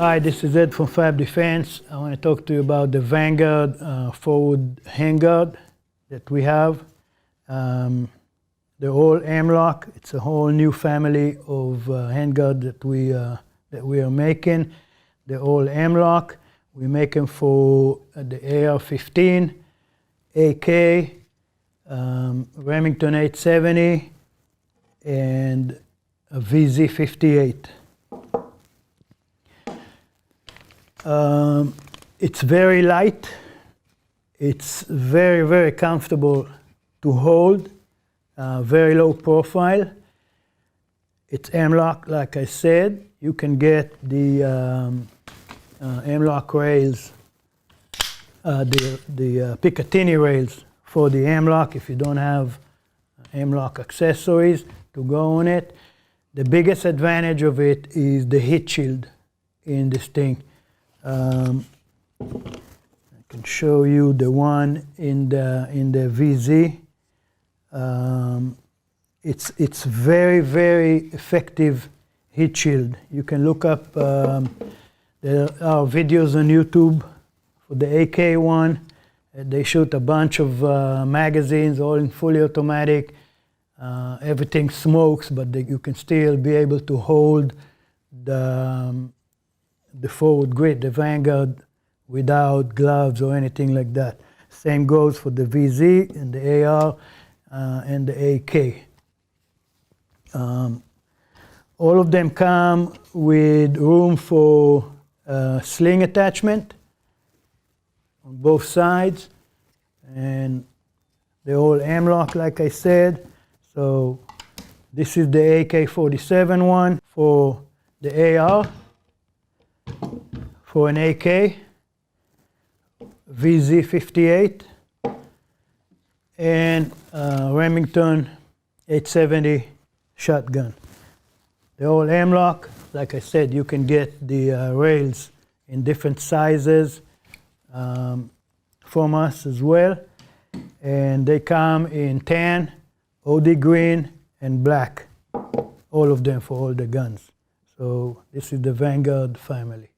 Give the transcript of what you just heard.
Hi, this is Ed from FAB Defense. I want to talk to you about the Vanguard forward handguard that we have. The whole M-LOK, it's a whole new family of handguard that we are making. The whole M-LOK, we make them for the AR-15, AK, Remington 870, and a VZ58. It's very light. It's very, very comfortable to hold. Very low profile. It's M-LOK, like I said. You can get the M-LOK rails, the Picatinny rails for the M-LOK if you don't have M-LOK accessories to go on it. The biggest advantage of it is the heat shield in this thing. I can show you the one in the VZ. It's very, very effective heat shield. You can look up, there are videos on YouTube for the AK one. They shoot a bunch of magazines, all in fully automatic. Everything smokes, but you can still be able to hold the forward grip, the Vanguard, without gloves or anything like that. Same goes for the VZ and the AR and the AK. All of them come with room for sling attachment on both sides, and the whole M-LOK, like I said. So this is the AK-47 one for the AR, for an AK, VZ58, and Remington 870 shotgun. The whole M-LOK, like I said, you can get the rails in different sizes from us as well. And they come in tan, OD green, and black. All of them for all the guns. So this is the Vanguard family.